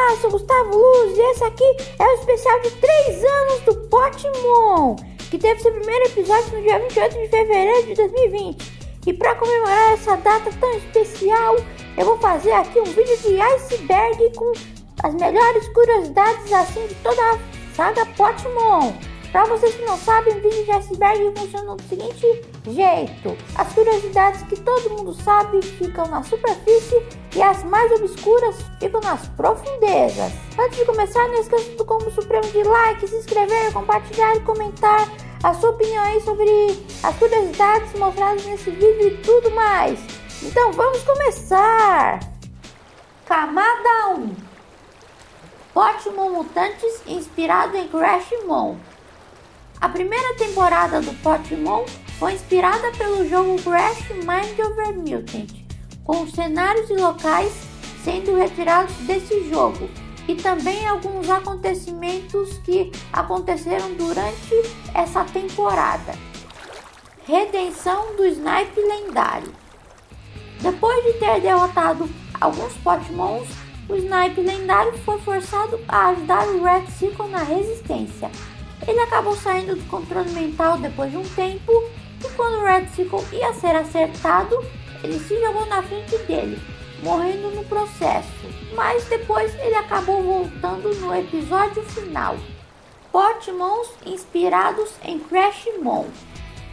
Olá, eu sou Gustavo Luz e esse aqui é o especial de 3 anos do Pokémon, que teve seu primeiro episódio no dia 28 de fevereiro de 2020. E para comemorar essa data tão especial, eu vou fazer aqui um vídeo de iceberg com as melhores curiosidades assim de toda a saga Pokémon. Para vocês que não sabem, o vídeo de iceberg funciona do seguinte jeito: as curiosidades que todo mundo sabe ficam na superfície e as mais obscuras ficam nas profundezas. Antes de começar, não esqueça do combo supremo de like, se inscrever, compartilhar e comentar a sua opinião aí sobre as curiosidades mostradas nesse vídeo e tudo mais. Então vamos começar! Camada 1: Pokémon Mutantes inspirado em Crashmon. A primeira temporada do Pokémon foi inspirada pelo jogo Crash Mind Over Mutant, com os cenários e locais sendo retirados desse jogo, e também alguns acontecimentos que aconteceram durante essa temporada. Redenção do Snipe lendário. Depois de ter derrotado alguns Pokémons, o Snipe lendário foi forçado a ajudar o Red Circle na resistência. Ele acabou saindo do controle mental depois de um tempo, e quando o Red Circle ia ser acertado, ele se jogou na frente dele, morrendo no processo. Mas depois ele acabou voltando no episódio final. Pokémons inspirados em Crashmon.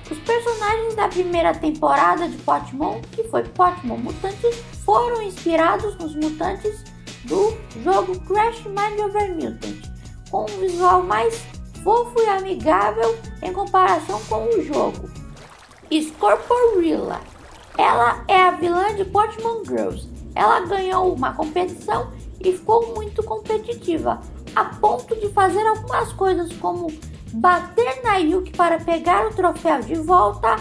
Os personagens da primeira temporada de Pokémon, que foi Pokémon Mutantes, foram inspirados nos mutantes do jogo Crash Mind Over Mutant, com um visual mais fofo e amigável em comparação com o jogo. Scorporilla. Ela é a vilã de Pokémon Girls. Ela ganhou uma competição e ficou muito competitiva, a ponto de fazer algumas coisas como bater na Yuki para pegar o troféu de volta,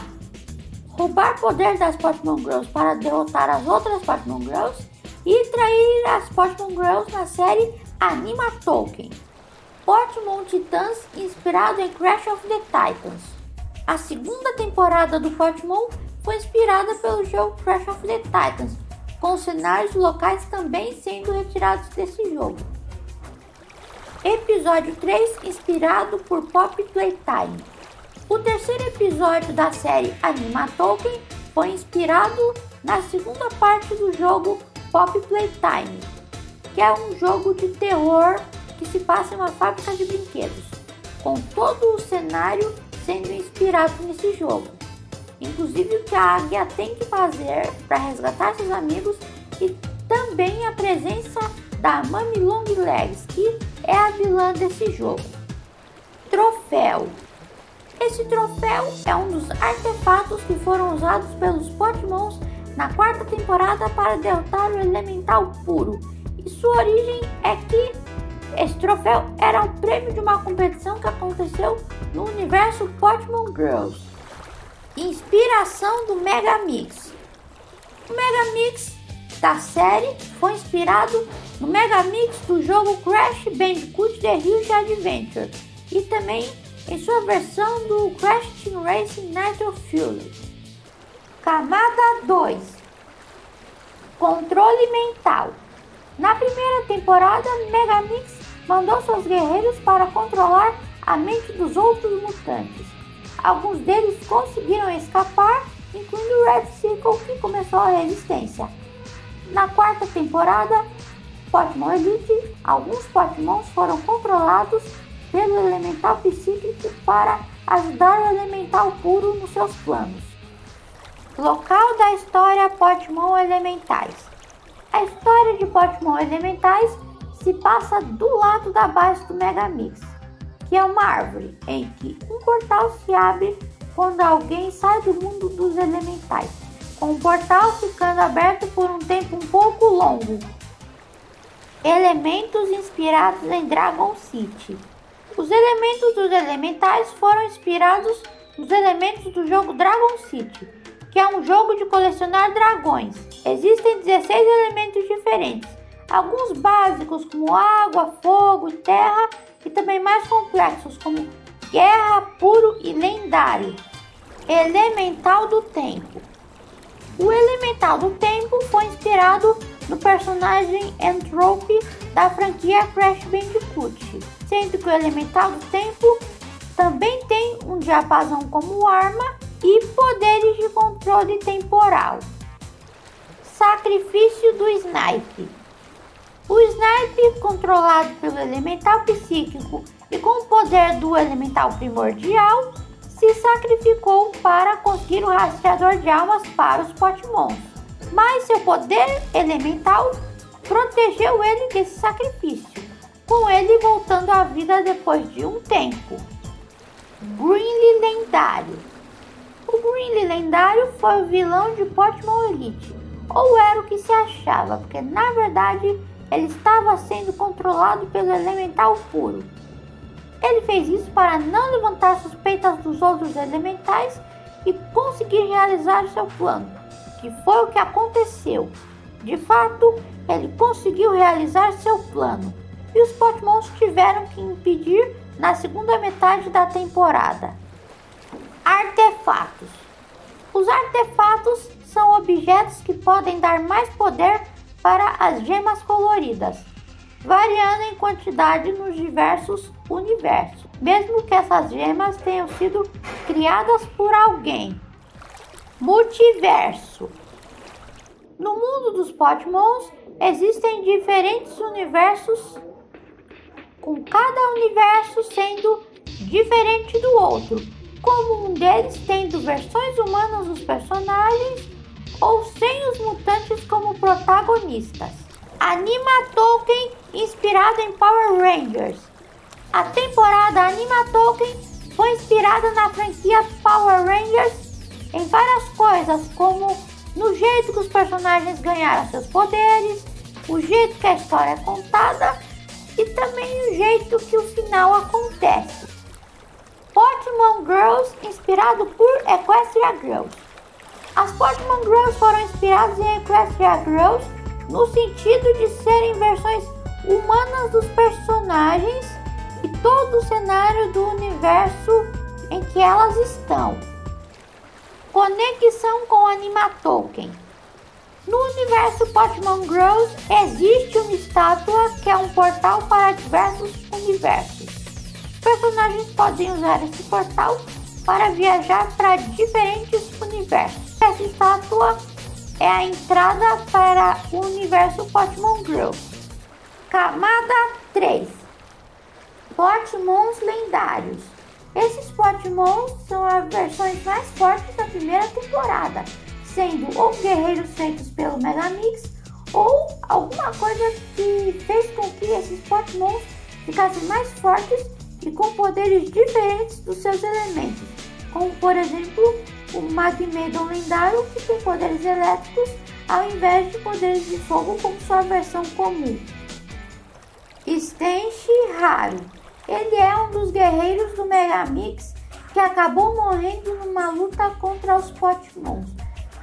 roubar poder das Pokémon Girls para derrotar as outras Pokémon Girls e trair as Pokémon Girls na série Anima Tolkien. Pokémon Titãs inspirado em Crash of the Titans. A segunda temporada do Pokémon foi inspirada pelo jogo Crash of the Titans, com cenários locais também sendo retirados desse jogo. Episódio 3 inspirado por Pop Playtime. O terceiro episódio da série Anima Tolkien foi inspirado na segunda parte do jogo Pop Playtime, que é um jogo de terror que se passa em uma fábrica de brinquedos, com todo o cenário sendo inspirado nesse jogo, inclusive o que a águia tem que fazer para resgatar seus amigos, e também a presença da Mami Longlegs, que é a vilã desse jogo. Troféu. Esse troféu é um dos artefatos que foram usados pelos Pokémons na quarta temporada para derrotar o Elemental Puro, e sua origem é que esse troféu era um prêmio de uma competição que aconteceu no universo Pokémon Girls. Inspiração do Mega Mix. O Mega Mix da série foi inspirado no Mega Mix do jogo Crash Bandicoot The Huge Adventure e também em sua versão do Crash Team Racing Nitro Fury. Camada 2: Controle mental. Na primeira temporada, Mega Mix mandou seus guerreiros para controlar a mente dos outros mutantes. Alguns deles conseguiram escapar, incluindo o Red Circle, que começou a resistência. Na quarta temporada, Pokémon Elite, alguns Pokémons foram controlados pelo Elemental Psíquico para ajudar o Elemental Puro nos seus planos. Local da história Pokémon Elementais. A história de Pokémon Elementais se passa do lado da base do Mega Mix, que é uma árvore em que um portal se abre quando alguém sai do mundo dos elementais, com o portal ficando aberto por um tempo um pouco longo. Elementos inspirados em Dragon City. Os elementos dos elementais foram inspirados nos elementos do jogo Dragon City, que é um jogo de colecionar dragões. Existem 16 elementos diferentes, alguns básicos como água, fogo e terra, e também mais complexos como guerra, puro e lendário. Elemental do tempo. O Elemental do tempo foi inspirado no personagem Entropy da franquia Crash Bandicoot, sendo que o Elemental do Tempo também tem um diapasão como arma e poderes de controle temporal. Sacrifício do Snipe. O Snipe, controlado pelo Elemental Psíquico e com o poder do Elemental Primordial, se sacrificou para conseguir o rastreador de almas para os Pokémons. Mas seu poder elemental protegeu ele desse sacrifício, com ele voltando à vida depois de um tempo. Grinly Lendário. O Grinly Lendário foi o vilão de Pokémon Elite, ou era o que se achava, porque na verdade ele estava sendo controlado pelo Elemental Puro. Ele fez isso para não levantar suspeitas dos outros elementais e conseguir realizar seu plano, que foi o que aconteceu. De fato, ele conseguiu realizar seu plano, e os Pokémons tiveram que impedir na segunda metade da temporada. Artefatos. Os artefatos são objetos que podem dar mais poder para as gemas coloridas, variando em quantidade nos diversos universos, mesmo que essas gemas tenham sido criadas por alguém. Multiverso. No mundo dos Pokémons existem diferentes universos, com cada universo sendo diferente do outro, como um deles tendo versões humanas dos personagens ou sem os mutantes como protagonistas. Animatoken inspirado em Power Rangers. A temporada Animatoken foi inspirada na franquia Power Rangers em várias coisas, como no jeito que os personagens ganharam seus poderes, o jeito que a história é contada e também o jeito que o final acontece. Pokémon Girls inspirado por Equestria Girls. As Pokémon Girls foram inspiradas em Equestria Girls no sentido de serem versões humanas dos personagens e todo o cenário do universo em que elas estão. Conexão com Animatoken. No universo Pokémon Girls existe uma estátua que é um portal para diversos universos. Os personagens podem usar esse portal para viajar para diferentes universos. Essa estátua é a entrada para o universo Pokémon Girls. Camada 3. Pokémons lendários. Esses Pokémons são as versões mais fortes da primeira temporada, sendo ou guerreiros feitos pelo Megamix ou alguma coisa que fez com que esses Pokémons ficassem mais fortes e com poderes diferentes dos seus elementos, como por exemplo o Magnemedon lendário, que tem poderes elétricos ao invés de poderes de fogo como sua versão comum. Stench Raro. Ele é um dos guerreiros do Megamix que acabou morrendo numa luta contra os Pokémons.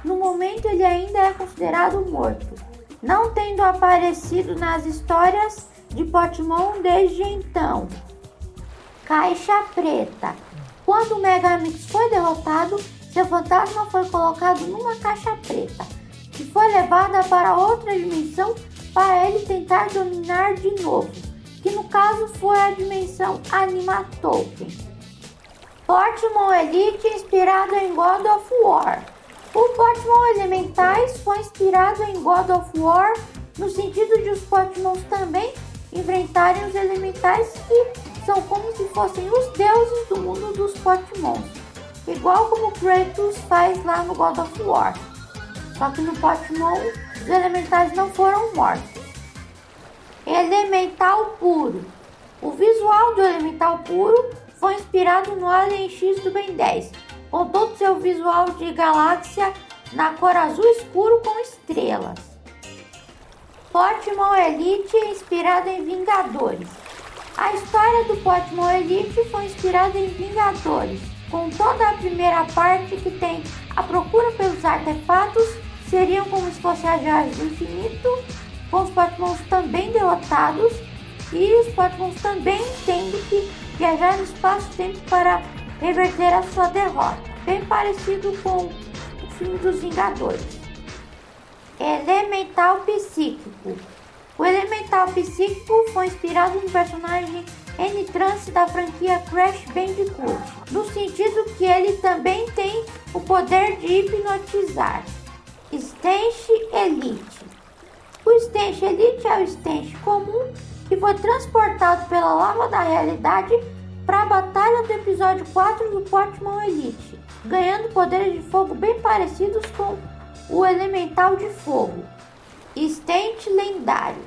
No momento ele ainda é considerado morto, não tendo aparecido nas histórias de Pokémon desde então. Caixa Preta. Quando o Megamix foi derrotado, seu fantasma foi colocado numa caixa preta, que foi levada para outra dimensão para ele tentar dominar de novo, que no caso foi a dimensão Animatoken. Pokémon Elite inspirado em God of War. O Pokémon Elementais foi inspirado em God of War no sentido de os Pokémons também enfrentarem os Elementais, que são como se fossem os deuses do mundo dos Pokémons, igual como Kratos faz lá no God of War. Só que no Pokémon os Elementais não foram mortos. Elemental Puro. O visual do Elemental Puro foi inspirado no Alien X do Ben 10, com todo seu visual de galáxia na cor azul escuro com estrelas. Pokémon Elite inspirado em Vingadores. A história do Pokémon Elite foi inspirada em Vingadores, com toda a primeira parte que tem a procura pelos artefatos, seriam como se fossem as joias do infinito, com os Pokémons também derrotados e os Pokémons também tendo que viajar no espaço-tempo para reverter a sua derrota, bem parecido com o filme dos Vingadores. Elemental Psíquico. O Elemental Psíquico foi inspirado no personagem N-Trance da franquia Crash Bandicoot, no sentido que ele também tem o poder de hipnotizar. Stench Elite. O Stench Elite é o Stench comum que foi transportado pela lava da realidade para a batalha do episódio 4 do Pokémon Elite, ganhando poderes de fogo bem parecidos com o Elemental de Fogo. Stench Lendário.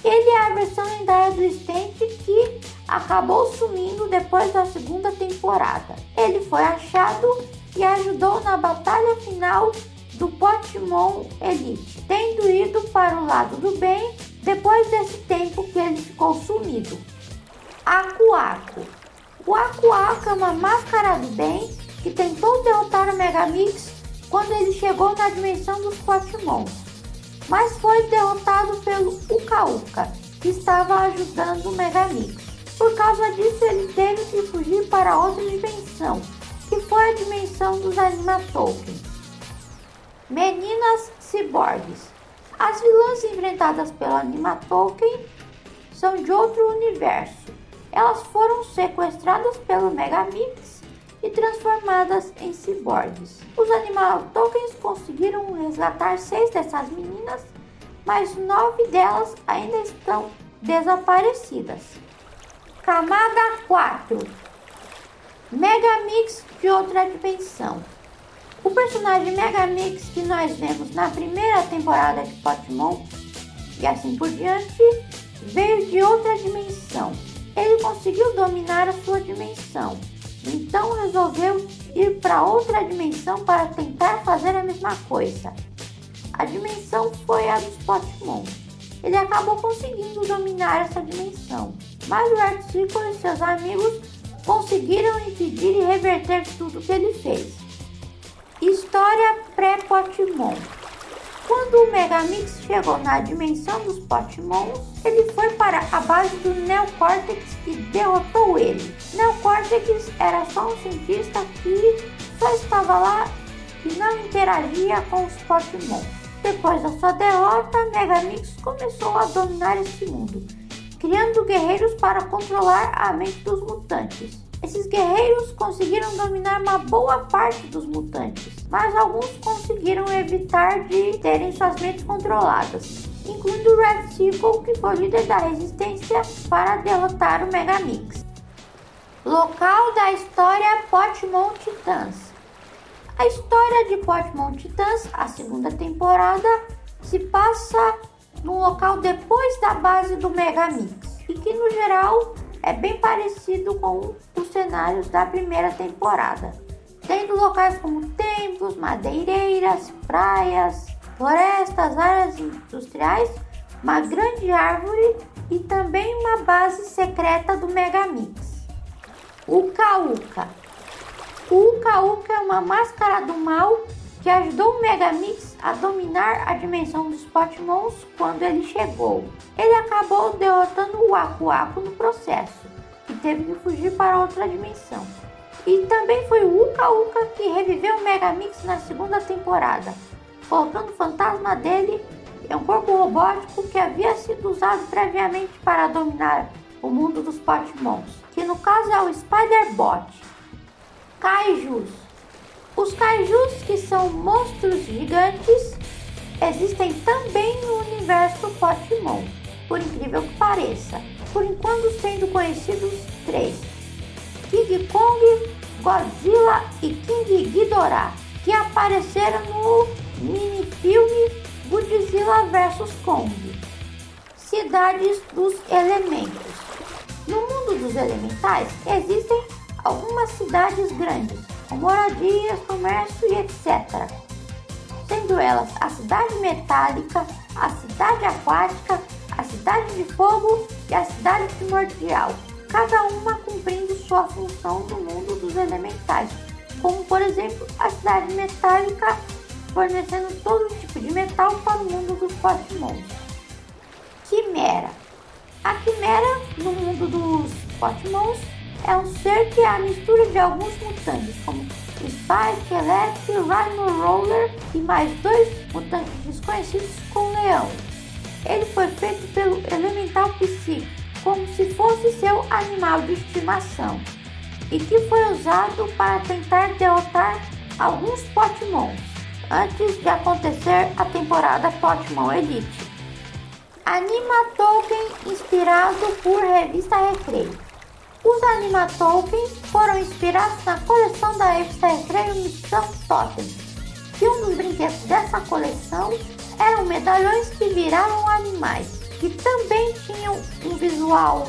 Ele é a versão lendária do Stench que acabou sumindo depois da segunda temporada. Ele foi achado e ajudou na batalha final do Pokémon Elite, tendo ido para o lado do bem depois desse tempo que ele ficou sumido. Aku Aku. O Aku Aku é uma máscara do bem que tentou derrotar o Megamix quando ele chegou na dimensão dos Pokémons, mas foi derrotado pelo Uka Uka, que estava ajudando o Megamix. Por causa disso, ele teve que fugir para outra dimensão, que foi a dimensão dos Animatokens. Meninas Ciborgues. As vilãs enfrentadas pelo Animatoken são de outro universo. Elas foram sequestradas pelo Megamix e transformadas em ciborgues. Os Animatokens conseguiram resgatar 6 dessas meninas, mas 9 delas ainda estão desaparecidas. Camada 4. Megamix de outra dimensão. O personagem Megamix que nós vemos na primeira temporada de Pokémon e assim por diante veio de outra dimensão. Ele conseguiu dominar a sua dimensão, então resolveu ir para outra dimensão para tentar fazer a mesma coisa. A dimensão foi a dos Pokémon. Ele acabou conseguindo dominar essa dimensão, mas o Red Circle e seus amigos conseguiram impedir e reverter tudo que ele fez. História pré-Pokémon. Quando o Megamix chegou na dimensão dos Pokémon, ele foi para a base do Neocortex e derrotou ele. Neocortex era só um cientista que só estava lá e não interagia com os Pokémon. Depois da sua derrota, Megamix começou a dominar esse mundo, criando guerreiros para controlar a mente dos mutantes. Esses guerreiros conseguiram dominar uma boa parte dos mutantes, mas alguns conseguiram evitar de terem suas mentes controladas, incluindo o Red Circle, que foi líder da resistência para derrotar o Megamix. Local da história Pokémon Titãs. A história de Pokémon Titãs, a segunda temporada, se passa num local depois da base do Megamix e que no geral é bem parecido com os cenários da primeira temporada, tendo locais como templos, madeireiras, praias, florestas, áreas industriais, uma grande árvore e também uma base secreta do Megamix. Uka Uka. O Uka Uka é uma máscara do mal que ajudou o Megamix a dominar a dimensão dos Pokémons quando ele chegou. Ele acabou derrotando o Aku Aku no processo e teve que fugir para outra dimensão. E também foi o Uka Uka que reviveu o Megamix na segunda temporada, colocando o fantasma dele em um corpo robótico que havia sido usado previamente para dominar o mundo dos Pokémons, que no caso é o Spider-Bot. Kaijus. Os Kaijus, que são monstros gigantes, existem também no universo Pokémon, por incrível que pareça. Por enquanto sendo conhecidos 3: King Kong, Godzilla e King Ghidorah, que apareceram no minifilme Godzilla vs Kong. Cidades dos Elementos. No mundo dos elementais existem algumas cidades grandes, com moradias, comércio e etc. Sendo elas a Cidade Metálica, a Cidade Aquática, a Cidade de Fogo e a Cidade Primordial, cada uma cumprindo sua função no mundo dos elementais, como por exemplo a Cidade Metálica fornecendo todo tipo de metal para o mundo dos Pokémons. Quimera. A Quimera, no mundo dos Pokémons, é um ser que é a mistura de alguns mutantes, como Spike, Electric, Rhino Roller e mais 2 mutantes desconhecidos com Leão. Ele foi feito pelo Elemental Psy, como se fosse seu animal de estimação, e que foi usado para tentar derrotar alguns Pokémons, antes de acontecer a temporada Pokémon Elite. Anima-Token inspirado por Revista Recreio. Os Anima-Tokens foram inspirados na coleção da Revista Recreio Missão Totem, e um dos brinquedos dessa coleção eram medalhões que viraram animais, que também tinham um visual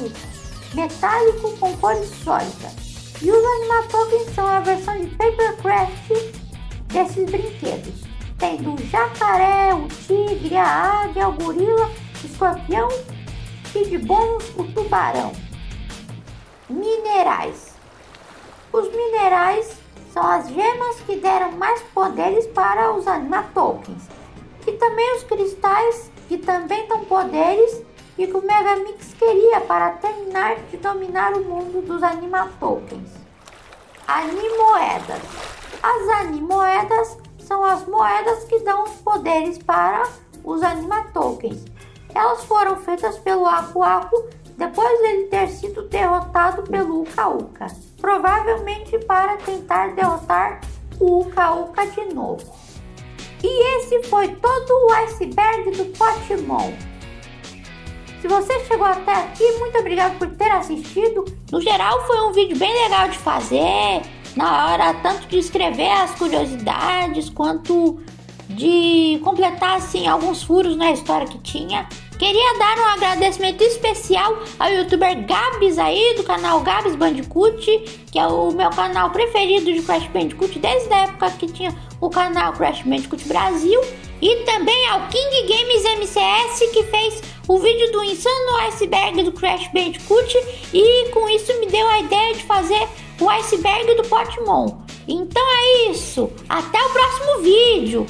metálico com cores sólidas. E os Anima-Tokens são a versão de Papercraft desses brinquedos, tendo o jacaré, o tigre, a águia, o gorila, o escorpião e de bônus o tubarão. Minerais. Os minerais são as gemas que deram mais poderes para os Anima-Tokens, e também os cristais, que também dão poderes e que o Megamix queria para terminar de dominar o mundo dos Anima-Tokens. Animoedas. As Animoedas são as moedas que dão os poderes para os Anima-Tokens. Elas foram feitas pelo Aku Aku depois dele ter sido derrotado pelo Uka Uka, provavelmente para tentar derrotar o Uka Uka de novo. E esse foi todo o iceberg do Pokémon. Se você chegou até aqui, muito obrigado por ter assistido. No geral, foi um vídeo bem legal de fazer, na hora tanto de escrever as curiosidades, quanto de completar assim, alguns furos na história que tinha. Queria dar um agradecimento especial ao youtuber Gabs aí, do canal Gabs Bandicoot, que é o meu canal preferido de Crash Bandicoot desde a época que tinha o canal Crash Bandicoot Brasil. E também ao King Games MCS, que fez o vídeo do insano iceberg do Crash Bandicoot, e com isso me deu a ideia de fazer o iceberg do Pokémon. Então é isso, até o próximo vídeo!